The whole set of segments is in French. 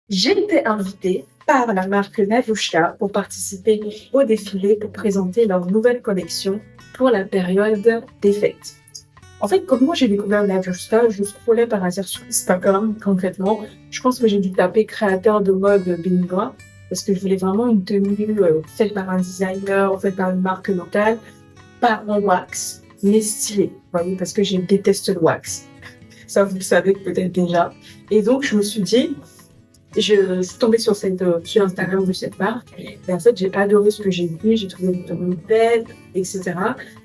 J'ai été invitée par la marque Navushka pour participer au défilé pour présenter leur nouvelle collection pour la période des fêtes. En fait, comment j'ai découvert Navushka? Je scrollais par hasard sur Instagram concrètement. Je pense que j'ai dû taper créateur de mode béninois parce que je voulais vraiment une tenue faite par un designer, faite par une marque locale, pas en wax, mais stylée. Vous voyez, parce que je déteste le wax. Ça, vous le savez peut-être déjà. Et donc, je me suis dit, je suis tombée sur Instagram de cette marque. Et en fait, j'ai adoré ce que j'ai vu. J'ai trouvé une belle, etc.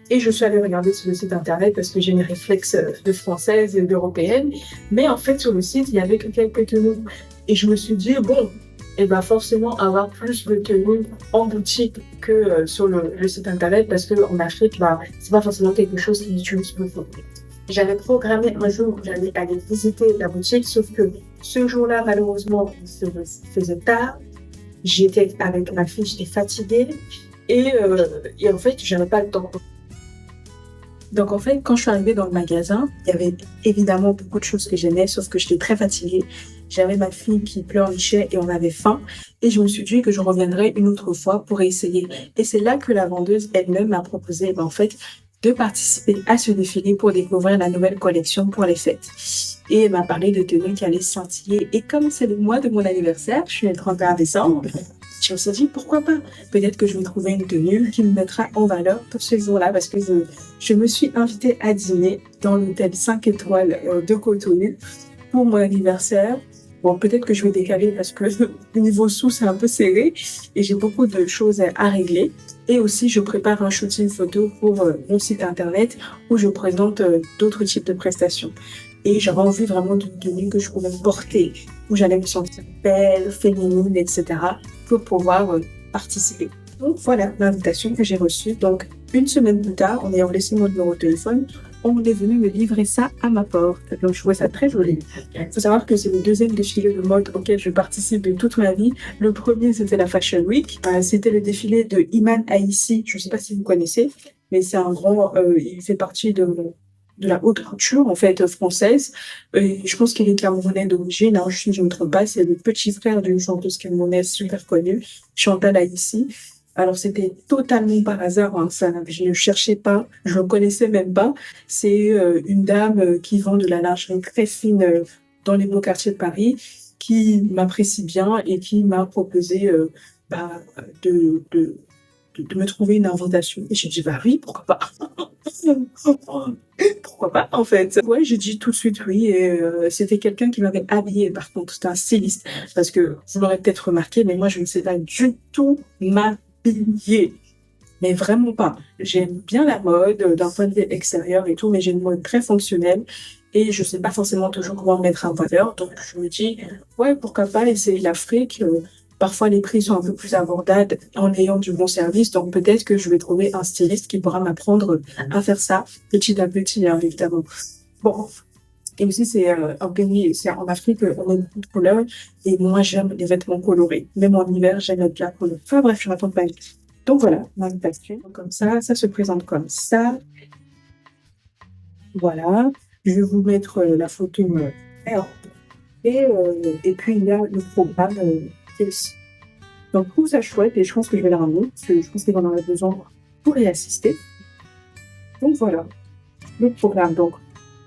Et je suis allée regarder sur le site internet parce que j'ai une réflexe de française et d'européenne. Mais en fait, sur le site, il y avait que quelques tenues. Et je me suis dit, bon, et ben forcément avoir plus de tenues en boutique que sur le site internet parce qu'en Afrique, bah, c'est pas forcément quelque chose qui utilise beaucoup. J'avais programmé un jour où j'allais aller visiter la boutique, sauf que ce jour-là, malheureusement, il se faisait tard. J'étais avec ma fille, j'étais fatiguée et en fait, j'avais pas le temps. Donc en fait, quand je suis arrivée dans le magasin, il y avait évidemment beaucoup de choses que j'aimais, sauf que j'étais très fatiguée. J'avais ma fille qui pleurnichait et on avait faim. Et je me suis dit que je reviendrai une autre fois pour essayer. Et c'est là que la vendeuse elle-même m'a proposé, en fait, de participer à ce défilé pour découvrir la nouvelle collection pour les fêtes. Et elle m'a parlé de tenues qui allaient scintiller. Et comme c'est le mois de mon anniversaire, je suis le 31 décembre, je me suis dit, pourquoi pas? Peut-être que je vais trouver une tenue qui me mettra en valeur pour ce jour-là parce que je me suis invitée à dîner dans l'hôtel 5 étoiles de Cotonou pour mon anniversaire. Bon, peut-être que je vais décaler parce que le niveau sous, c'est un peu serré et j'ai beaucoup de choses à régler. Et aussi, je prépare un shooting photo pour mon site internet où je présente d'autres types de prestations. Et j'avais envie vraiment d'une tenue que je pouvais porter, où j'allais me sentir belle, féminine, etc. pour pouvoir participer. Donc voilà l'invitation que j'ai reçue. Donc une semaine plus tard, en ayant laissé mon numéro de téléphone, on est venu me livrer ça à ma porte. Donc je trouvais ça très joli. Il faut savoir que c'est le deuxième défilé de mode auquel je participe de toute ma vie. Le premier, c'était la Fashion Week. C'était le défilé de Iman Aissi. Je ne sais pas si vous connaissez, mais c'est un grand... il fait partie de la haute couture, en fait, française. Et je pense qu'il est camerounais d'origine. Alors, je ne me trompe pas, c'est le petit frère d'une chanteuse camerounaise super connue, Chantal Aissi. Alors, c'était totalement par hasard, hein, ça, je ne cherchais pas, je ne connaissais même pas. C'est une dame qui vend de la lingerie très fine dans les beaux quartiers de Paris, qui m'apprécie bien et qui m'a proposé bah, de, de, de me trouver une invitation. Et j'ai dit, bah oui, pourquoi pas? Pourquoi pas, en fait? Ouais, j'ai dit tout de suite oui. Et c'était quelqu'un qui m'avait habillée, par contre. C'était un styliste. Parce que vous l'aurez peut-être remarqué, mais moi, je ne sais pas du tout m'habiller. Mais vraiment pas. J'aime bien la mode d'un point de vue extérieur et tout, mais j'ai une mode très fonctionnelle. Et je sais pas forcément toujours comment me mettre en valeur. Donc, je me dis, ouais, pourquoi pas essayer l'Afrique. Parfois, les prix sont un peu plus abordables en ayant du bon service. Donc, peut-être que je vais trouver un styliste qui pourra m'apprendre à faire ça petit à petit, hein, évidemment. Bon. Et aussi, c'est un pays, c'est en Afrique, on a beaucoup de couleurs. Et moi, j'aime les vêtements colorés. Même en hiver, j'aime bien la couleur. Enfin, bref, je raconte pas. Donc, voilà, l'invitation. Comme ça se présente comme ça. Voilà. Je vais vous mettre la photo. Et puis, il y a le programme qui est ici. Donc, je trouve ça chouette et je pense que je vais la ramener parce que je pense qu'il va en avoir besoin pour y assister. Donc, voilà, le programme. Donc,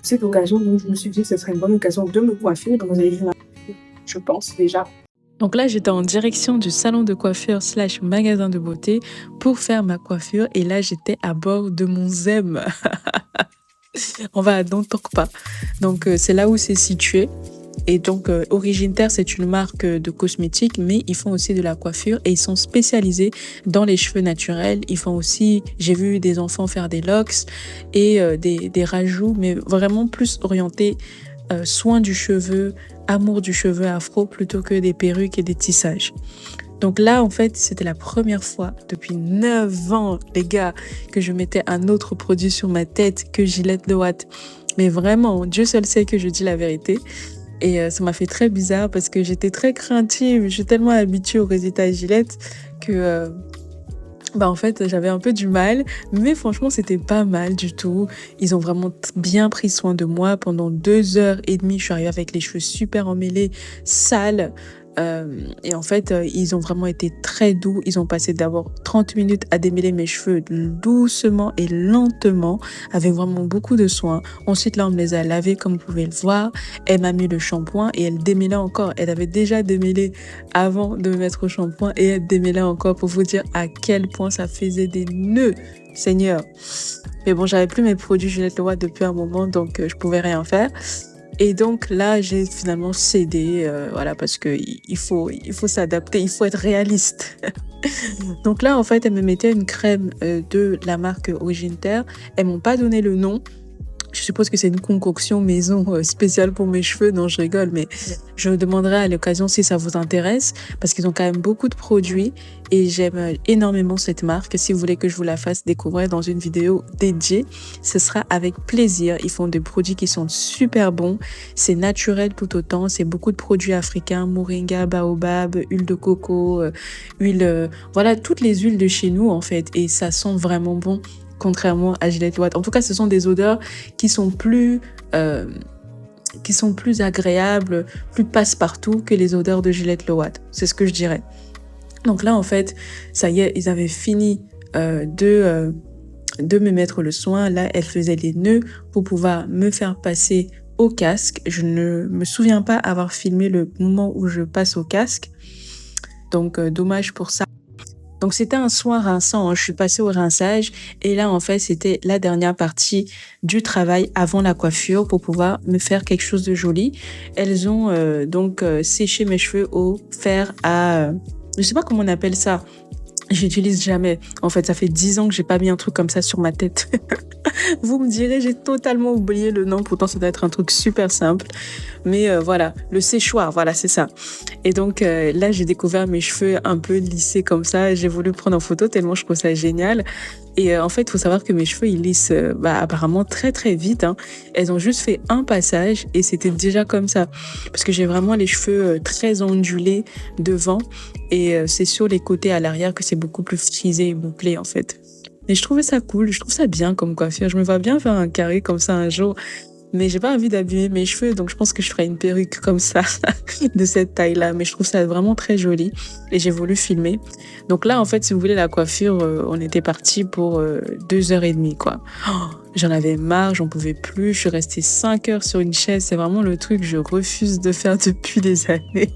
cette occasion, donc, je me suis dit que ce serait une bonne occasion de me coiffer. Donc, vous avez vu, je pense déjà. Donc là, j'étais en direction du salon de coiffure / magasin de beauté pour faire ma coiffure. Et là, j'étais à bord de mon Zem. On va à Dontorkpa. Donc, c'est là où c'est situé. Et donc, Origine Terre, c'est une marque de cosmétiques, mais ils font aussi de la coiffure et ils sont spécialisés dans les cheveux naturels. Ils font aussi, j'ai vu des enfants faire des locks et des rajouts, mais vraiment plus orientés soin du cheveu, amour du cheveu afro plutôt que des perruques et des tissages. Donc là, en fait, c'était la première fois depuis 9 ans, les gars, que je mettais un autre produit sur ma tête que Gillette de Watt. Mais vraiment, Dieu seul sait que je dis la vérité. Et ça m'a fait très bizarre parce que j'étais très craintive. Je suis tellement habituée aux résultats Gillette que en fait, j'avais un peu du mal. Mais franchement, c'était pas mal du tout. Ils ont vraiment bien pris soin de moi. Pendant 2h30, je suis arrivée avec les cheveux super emmêlés, sales. Et en fait, ils ont vraiment été très doux. Ils ont passé d'abord 30 minutes à démêler mes cheveux doucement et lentement, avec vraiment beaucoup de soin. Ensuite, là, on me les a lavés comme vous pouvez le voir. Elle m'a mis le shampoing et elle démêlait encore. Elle avait déjà démêlé avant de me mettre au shampoing et elle démêlait encore pour vous dire à quel point ça faisait des nœuds, Seigneur. Mais bon, j'avais plus mes produits Gillette Leroy depuis un moment, donc je pouvais rien faire. Et donc là, j'ai finalement cédé, voilà, parce que il faut s'adapter, il faut être réaliste. Donc là, en fait, elles me mettaient une crème de la marque Origine Terre. Elles m'ont pas donné le nom. Je suppose que c'est une concoction maison spéciale pour mes cheveux. Non, je rigole, mais je demanderai à l'occasion si ça vous intéresse, parce qu'ils ont quand même beaucoup de produits et j'aime énormément cette marque. Si vous voulez que je vous la fasse découvrir dans une vidéo dédiée, ce sera avec plaisir. Ils font des produits qui sont super bons. C'est naturel tout autant. C'est beaucoup de produits africains, moringa, baobab, huile de coco, huile, voilà, toutes les huiles de chez nous en fait. Et ça sent vraiment bon, contrairement à Gillette Leroy. En tout cas, ce sont des odeurs qui sont plus agréables, plus passe-partout que les odeurs de Gillette Leroy. C'est ce que je dirais. Donc là, en fait, ça y est, ils avaient fini de me mettre le soin. Là, elle faisait les nœuds pour pouvoir me faire passer au casque. Je ne me souviens pas avoir filmé le moment où je passe au casque. Donc, dommage pour ça. Donc, c'était un soin rinçant, hein. Je suis passée au rinçage et là, en fait, c'était la dernière partie du travail avant la coiffure pour pouvoir me faire quelque chose de joli. Elles ont séché mes cheveux au fer à... je sais pas comment on appelle ça. J'utilise jamais. En fait, ça fait 10 ans que j'ai pas mis un truc comme ça sur ma tête. Vous me direz, j'ai totalement oublié le nom. Pourtant, ça doit être un truc super simple. Mais voilà, le séchoir, voilà, c'est ça. Et donc là, j'ai découvert mes cheveux un peu lissés comme ça. J'ai voulu prendre en photo tellement je trouve ça génial. Et en fait, il faut savoir que mes cheveux, ils lissent apparemment très très vite, hein. Elles ont juste fait un passage et c'était déjà comme ça. Parce que j'ai vraiment les cheveux très ondulés devant et c'est sur les côtés à l'arrière que c'est beaucoup plus frisé et bouclé en fait. Et je trouvais ça cool, je trouve ça bien comme coiffure. Je me vois bien faire un carré comme ça un jour. Mais j'ai pas envie d'abîmer mes cheveux, donc je pense que je ferai une perruque comme ça, de cette taille-là. Mais je trouve ça vraiment très joli et j'ai voulu filmer. Donc là, en fait, si vous voulez, la coiffure, on était parti pour 2h30, quoi. Oh, j'en avais marre, j'en pouvais plus. Je suis restée 5 heures sur une chaise. C'est vraiment le truc que je refuse de faire depuis des années.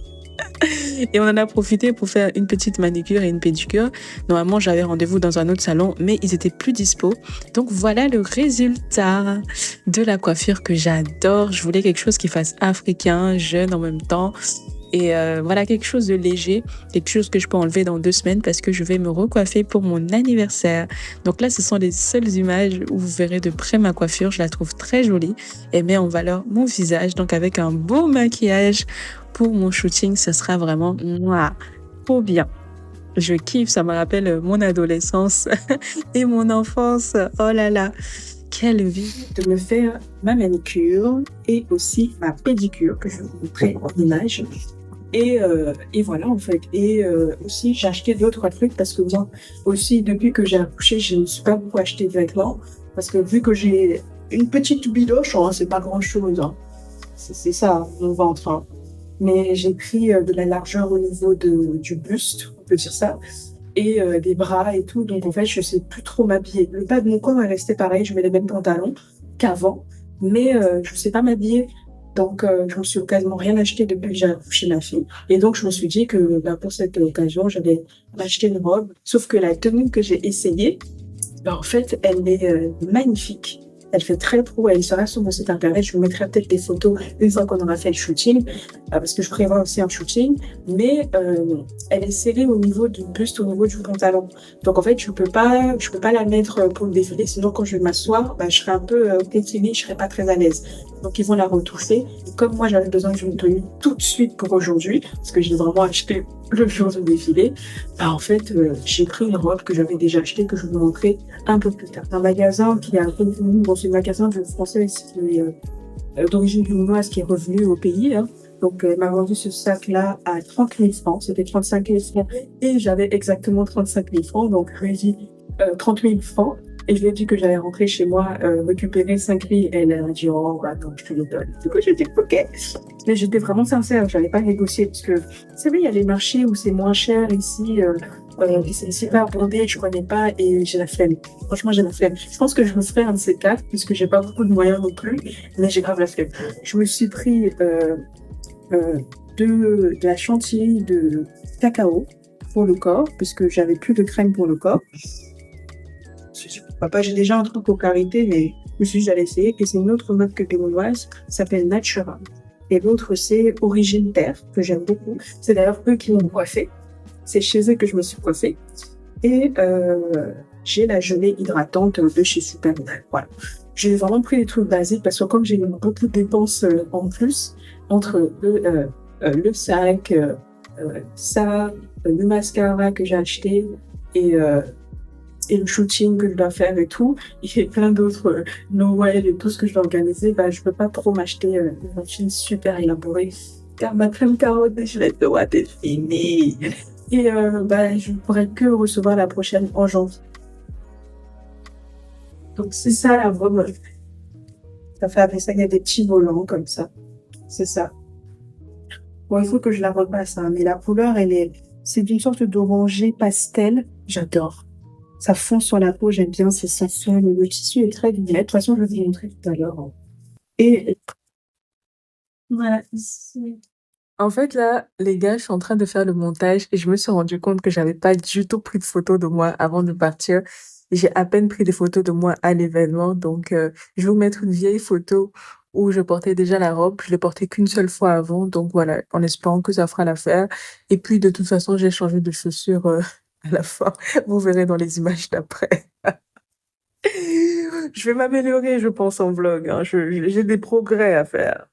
Et on en a profité pour faire une petite manicure et une pédicure. Normalement, j'avais rendez-vous dans un autre salon, mais ils étaient plus dispo. Donc voilà le résultat de la coiffure que j'adore. Je voulais quelque chose qui fasse africain, jeune en même temps. Et voilà, quelque chose de léger, quelque chose que je peux enlever dans 2 semaines parce que je vais me recoiffer pour mon anniversaire. Donc là, ce sont les seules images où vous verrez de près ma coiffure. Je la trouve très jolie et met en valeur mon visage. Donc avec un beau maquillage pour mon shooting, ce sera vraiment trop bien. Je kiffe, ça me rappelle mon adolescence et mon enfance. Oh là là, quelle vie! De me faire ma manicure et aussi ma pédicure que je vous montrerai en image. Et voilà en fait. Et aussi j'ai acheté d'autres trucs parce que moi aussi depuis que j'ai accouché, je ne suis pas beaucoup acheté de vêtements parce que vu que j'ai une petite bidoche, hein, c'est pas grand chose. Hein. C'est ça mon ventre. Hein. Mais j'ai pris de la largeur au niveau du buste, on peut dire ça, et des bras et tout. Donc en fait, je sais plus trop m'habiller. Le bas de mon corps est resté pareil. Je mets les mêmes pantalons qu'avant, mais je sais pas m'habiller. Donc je me suis quasiment rien acheté depuis que j'ai accouché ma fille. Et donc je me suis dit que pour cette occasion, j'allais m'acheter une robe. Sauf que la tenue que j'ai essayée, en fait, elle est magnifique. Elle fait très pro, elle sera sur mon site internet. Je vous mettrai peut-être des photos une fois qu'on aura fait le shooting, parce que je prévois aussi un shooting. Mais elle est serrée au niveau du buste, au niveau du pantalon. Donc en fait, je peux pas la mettre pour le défilé. Sinon, quand je vais m'asseoir, je serai un peu continue, je serai pas très à l'aise. Donc ils vont la retoucher. Et comme moi, j'avais besoin d'une tenue tout de suite pour aujourd'hui, parce que j'ai vraiment acheté le jour du défilé, en fait, j'ai pris une robe que j'avais déjà achetée, que je vous montrerai un peu plus tard. Un magasin qui a revenu, bon, c'est un magasin de français qui est d'origine chinoise qui est revenu au pays, hein. Donc, elle m'a vendu ce sac-là à 30 000 francs. C'était 35 000 francs. Et j'avais exactement 35 000 francs. Donc, je lui ai dit 30 000 francs. Et je lui ai dit que j'allais rentrer chez moi, récupérer 5 billes. Elle a dit, oh, bah, attends, je te le donne. Du coup, j'ai dit, ok. Mais j'étais vraiment sincère, j'allais pas négocier parce que, vous savez, il y a des marchés où c'est moins cher ici, c'est super bondé, je connais pas et j'ai la flemme. Franchement, j'ai la flemme. Je pense que je me ferai un de ces quatre puisque j'ai pas beaucoup de moyens non plus, mais j'ai grave la flemme. Je me suis pris, euh, de la chantilly de cacao pour le corps, puisque j'avais plus de crème pour le corps. Papa, j'ai déjà un truc au karité, mais je me suis dit, j'allais essayer. Et c'est une autre marque béninoise, s'appelle Natura. Et l'autre, c'est Origine Terre, que j'aime beaucoup. C'est d'ailleurs eux qui m'ont coiffé. C'est chez eux que je me suis coiffée. Et j'ai la gelée hydratante de chez Superman. Voilà. J'ai vraiment pris des trucs basiques parce que comme j'ai eu beaucoup de dépenses en plus, entre le sac, ça, le mascara que j'ai acheté et, euh, et le shooting que je dois faire et tout, et plein d'autres Noël et tout ce que je dois organiser, bah, je peux pas trop m'acheter une machine super élaborée. Car ma crème carotte et je doit être finie. Et bah, je pourrais que recevoir la prochaine en janvier. Donc c'est ça la robe. Ça fait avec ça, il y a des petits volants comme ça. C'est ça. Bon, il faut que je la repasse, hein, mais la couleur, c'est d'une sorte d'orangé pastel. J'adore. Ça fond sur la peau, j'aime bien, c'est sensuel. Le tissu est très violet. De toute façon, je vais vous montrer tout à l'heure, hein. Et voilà, ici. En fait, là, les gars, je suis en train de faire le montage et je me suis rendu compte que j'avais pas du tout pris de photos de moi avant de partir. J'ai à peine pris des photos de moi à l'événement. Donc, je vais vous mettre une vieille photo où je portais déjà la robe. Je l'ai portée qu'une seule fois avant. Donc, voilà, en espérant que ça fera l'affaire. Et puis, de toute façon, j'ai changé de chaussures à la fin. Vous verrez dans les images d'après. Je vais m'améliorer, je pense, en vlog, hein. J'ai des progrès à faire.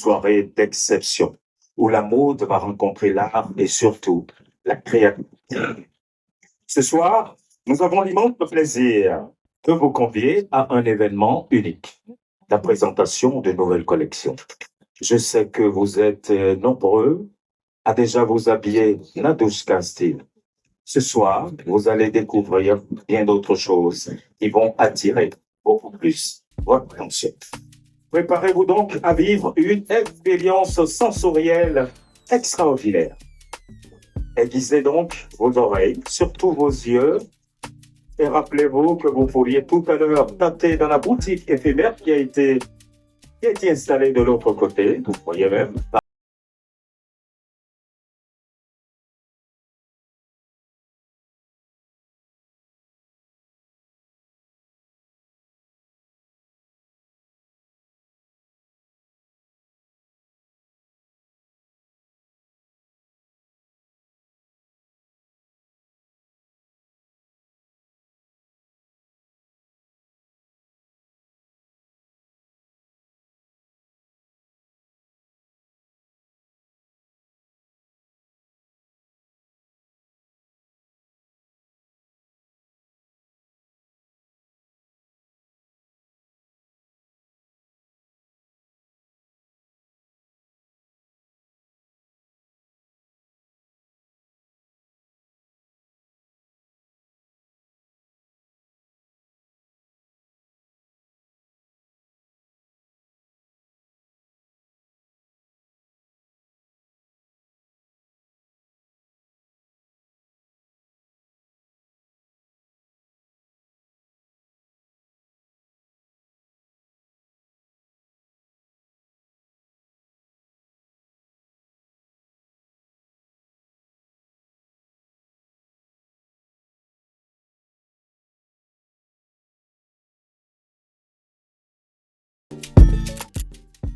Soirée d'exception où la mode va rencontrer l'art et surtout la créativité. Ce soir, nous avons l'immense plaisir de vous convier à un événement unique, la présentation de nouvelles collections. Je sais que vous êtes nombreux à déjà vous habiller Nadouchka style. Ce soir, vous allez découvrir bien d'autres choses qui vont attirer beaucoup plus votre attention. Préparez-vous donc à vivre une expérience sensorielle extraordinaire. Aiguisez donc vos oreilles, surtout vos yeux, et rappelez-vous que vous pourriez tout à l'heure tâter dans la boutique éphémère qui a été installée de l'autre côté, vous voyez même.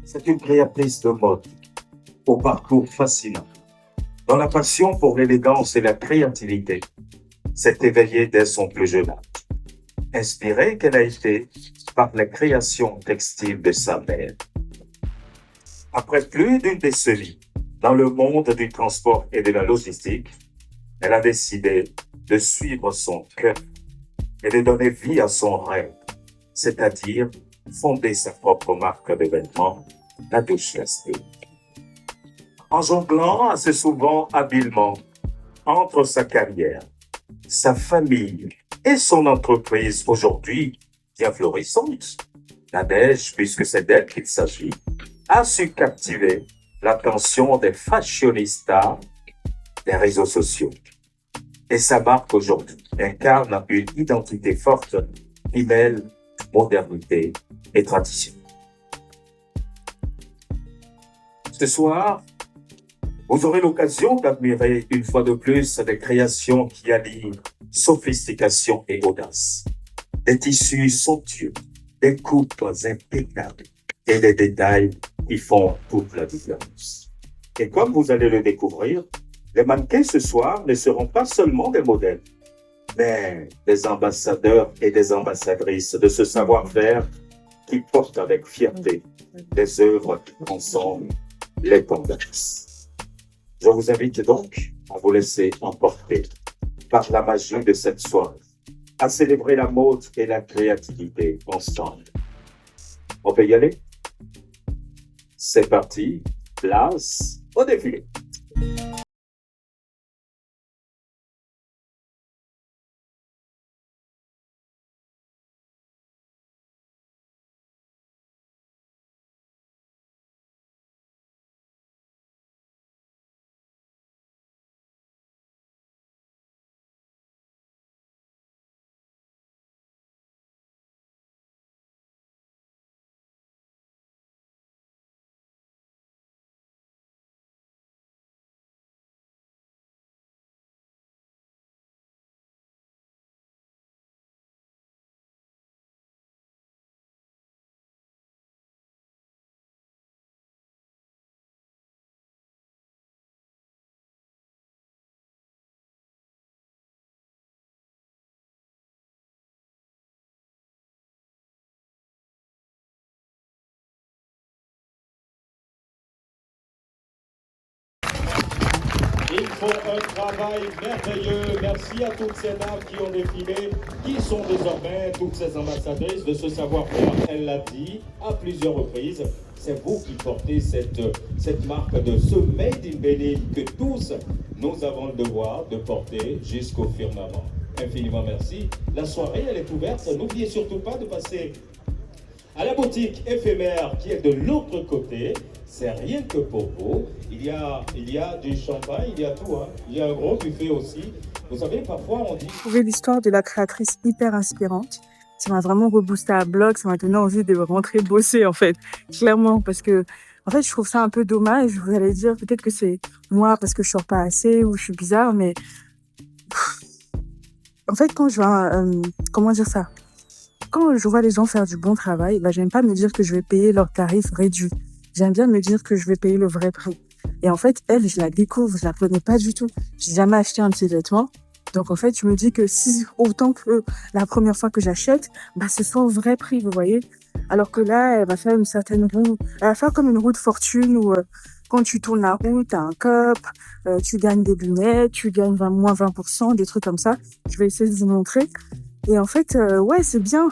C'est une créatrice de mode au parcours fascinant, dont la passion pour l'élégance et la créativité s'est éveillée dès son plus jeune âge. Inspirée qu'elle a été par la création textile de sa mère. Après plus d'une décennie dans le monde du transport et de la logistique, elle a décidé de suivre son cœur et de donner vie à son rêve, c'est-à-dire fonder sa propre marque de vêtements, la douche restée. En jonglant assez souvent habilement entre sa carrière, sa famille et son entreprise aujourd'hui bien florissante, Nadège, puisque c'est d'elle qu'il s'agit, a su captiver l'attention des fashionistas des réseaux sociaux. Et sa marque aujourd'hui incarne une identité forte qui mêle modernité et tradition. Ce soir, vous aurez l'occasion d'admirer une fois de plus des créations qui allient sophistication et audace. Des tissus somptueux, des coupes impeccables et des détails qui font toute la différence. Et comme vous allez le découvrir, les mannequins ce soir ne seront pas seulement des modèles, mais des ambassadeurs et des ambassadrices de ce savoir-faire qui portent avec fierté des œuvres qui transcendent les tendances. Je vous invite donc à vous laisser emporter par la magie de cette soirée, à célébrer la mode et la créativité ensemble. On peut y aller? C'est parti, place au défilé. Ils font un travail merveilleux. Merci à toutes ces dames qui ont défilé, qui sont désormais toutes ces ambassadrices de ce savoir-faire. Elle l'a dit à plusieurs reprises. C'est vous qui portez cette marque de ce Made in Benin que tous nous avons le devoir de porter jusqu'au firmament. Infiniment merci. La soirée, elle est ouverte. N'oubliez surtout pas de passer à la boutique éphémère qui est de l'autre côté. C'est rien que pour vous. Il y a du champagne, il y a tout. Hein. Il y a un gros buffet aussi. Vous savez, parfois on dit... J'ai trouvé l'histoire de la créatrice hyper inspirante. Ça m'a vraiment reboosté à bloc, ça m'a donné envie de rentrer bosser en fait, clairement, parce que en fait je trouve ça un peu dommage. Vous allez dire peut-être que c'est moi parce que je sors pas assez ou je suis bizarre, mais en fait quand je vois, comment dire ça, quand je vois les gens faire du bon travail, bah j'aime pas me dire que je vais payer leur tarif réduit. J'aime bien me dire que je vais payer le vrai prix. Et en fait, elle, je la découvre, je la connais pas du tout. J'ai jamais acheté un de ses vêtements. Donc en fait, je me dis que si autant que la première fois que j'achète, bah ce soit au vrai prix, vous voyez. Alors que là, elle va faire une certaine roue, elle va faire comme une roue de fortune où quand tu tournes la roue, t'as un cup, tu gagnes des lunettes, tu gagnes moins 20%, des trucs comme ça. Je vais essayer de vous montrer. Et en fait, ouais, c'est bien,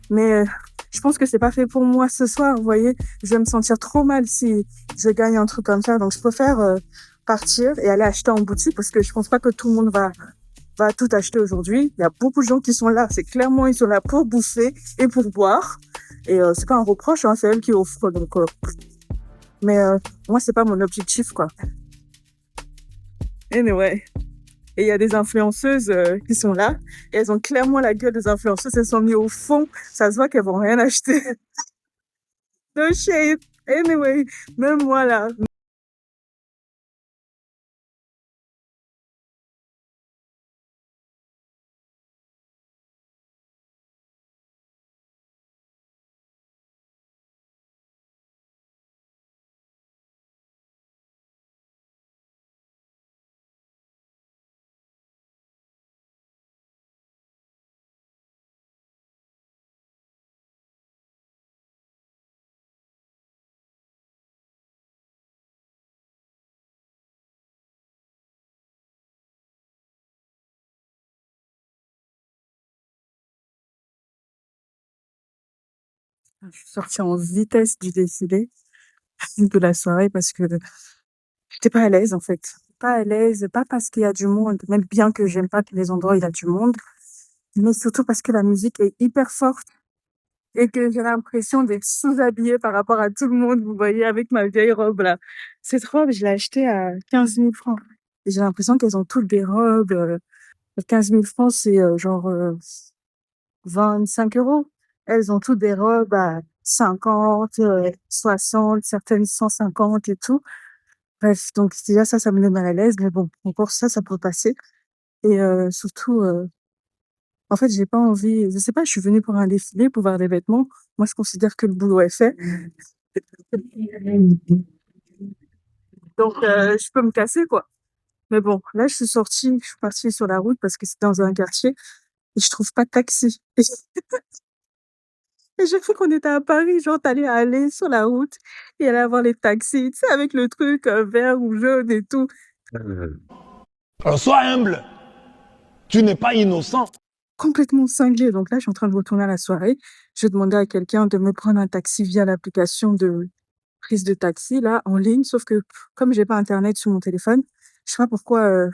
mais je pense que c'est pas fait pour moi ce soir, vous voyez. Je vais me sentir trop mal si je gagne un truc comme ça. Donc je préfère partir et aller acheter en boutique parce que je pense pas que tout le monde va tout acheter aujourd'hui. Il y a beaucoup de gens qui sont là. C'est clairement, ils sont là pour bouffer et pour boire. Et c'est pas un reproche, hein, c'est elles qui offrent. Donc, mais moi, c'est pas mon objectif, quoi. Anyway. Et il y a des influenceuses qui sont là. Et elles ont clairement la gueule des influenceuses. Elles sont mises au fond. Ça se voit qu'elles vont rien acheter. No shade. Anyway, même moi là. Je suis sortie en vitesse du défilé de la soirée parce que j'étais pas à l'aise en fait. Pas à l'aise, pas parce qu'il y a du monde, même bien que j'aime pas que les endroits où il y a du monde, mais surtout parce que la musique est hyper forte et que j'ai l'impression d'être sous-habillée par rapport à tout le monde, vous voyez, avec ma vieille robe là. Cette robe, je l'ai achetée à 15 000 francs. Et j'ai l'impression qu'elles ont toutes des robes. 15 000 francs, c'est genre 25 euros. Elles ont toutes des robes à 50, 60, certaines 150 et tout. Bref, donc déjà ça me met mal à l'aise, mais bon, encore ça peut passer. Et surtout, en fait, j'ai pas envie, je sais pas, je suis venue pour un défilé, pour voir des vêtements. Moi, je considère que le boulot est fait. Donc, je peux me casser, quoi. Mais bon, là, je suis partie sur la route parce que c'est dans un quartier et je trouve pas de taxi. Et j'ai cru qu'on était à Paris, genre t'allais aller sur la route et aller voir les taxis, tu sais, avec le truc vert ou jaune et tout. Alors sois humble, tu n'es pas innocent. Complètement cinglé. Donc là, je suis en train de retourner à la soirée. Je vais demander à quelqu'un de me prendre un taxi via l'application de prise de taxi, là, en ligne. Sauf que comme j'ai pas Internet sur mon téléphone, je sais pas pourquoi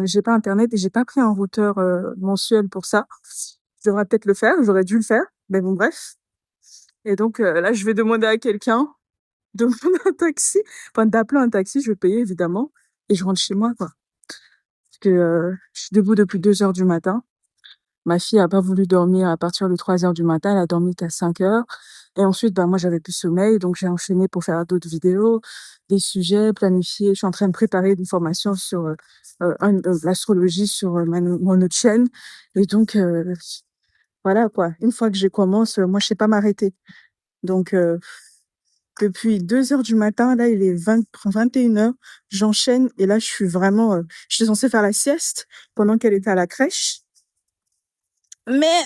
j'ai pas Internet et j'ai pas pris un routeur mensuel pour ça. Je devrais peut-être le faire, j'aurais dû le faire. Mais bon, bref. Et donc là, je vais demander à quelqu'un de prendre un taxi, enfin d'appeler un taxi, je vais payer évidemment, et je rentre chez moi, quoi. Parce que je suis debout depuis 2 heures du matin. Ma fille a pas voulu dormir à partir de 3 heures du matin, elle a dormi qu'à 5 heures. Et ensuite, bah, moi, j'avais plus sommeil, donc j'ai enchaîné pour faire d'autres vidéos, des sujets planifiés. Je suis en train de préparer une formation sur l'astrologie sur mon autre chaîne. Et donc, voilà, quoi. Une fois que je commence, moi, je sais pas m'arrêter. Donc, depuis 2 heures du matin, là, il est 21 heures, j'enchaîne, et là, je suis vraiment, j'étais censée faire la sieste pendant qu'elle était à la crèche. Mais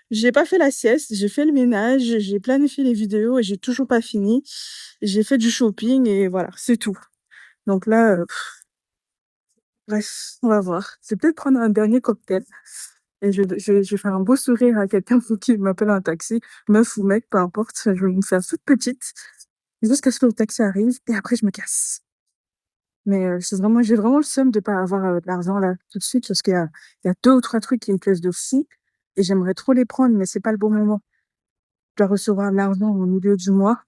j'ai pas fait la sieste, j'ai fait le ménage, j'ai planifié les vidéos et j'ai toujours pas fini. J'ai fait du shopping et voilà, c'est tout. Donc là, bref, on va voir. Je vais peut-être prendre un dernier cocktail et je vais faire un beau sourire à quelqu'un pour qui m'appelle un taxi, meuf ou mec, peu importe. Je vais me faire toute petite jusqu'à ce que le taxi arrive et après je me casse. Mais j'ai vraiment le seum de pas avoir de l'argent là tout de suite parce il y a 2 ou 3 trucs qui me plaisent de fou et j'aimerais trop les prendre, mais c'est pas le bon moment. Je dois recevoir l'argent au milieu du mois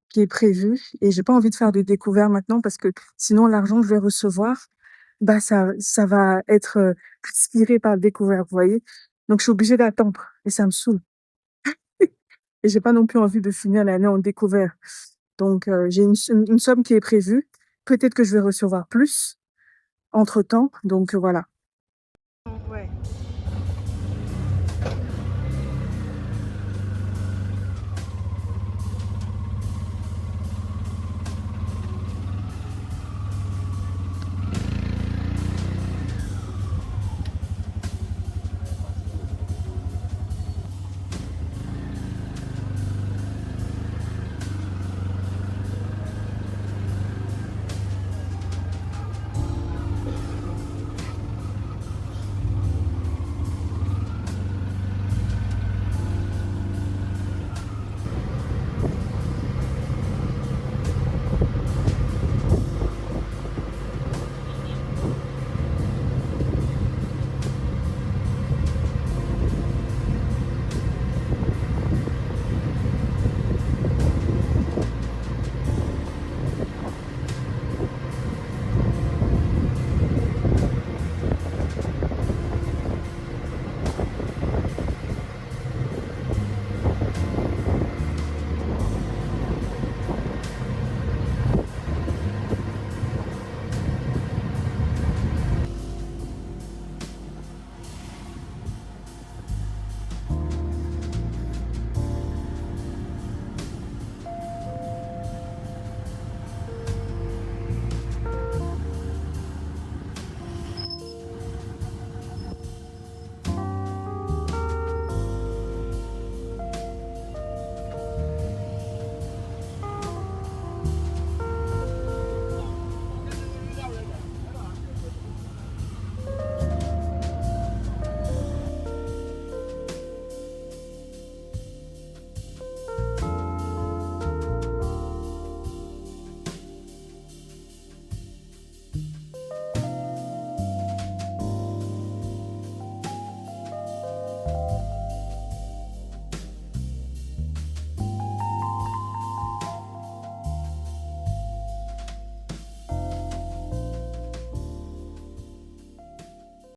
qui est prévu et j'ai pas envie de faire de découvertes maintenant parce que sinon l'argent que je vais recevoir, bah ça va être aspiré par le découvert, vous voyez. Donc je suis obligée d'attendre et ça me saoule. Et j'ai pas non plus envie de finir l'année en découvert. Donc j'ai une somme qui est prévue. Peut-être que je vais recevoir plus entre-temps. Donc voilà.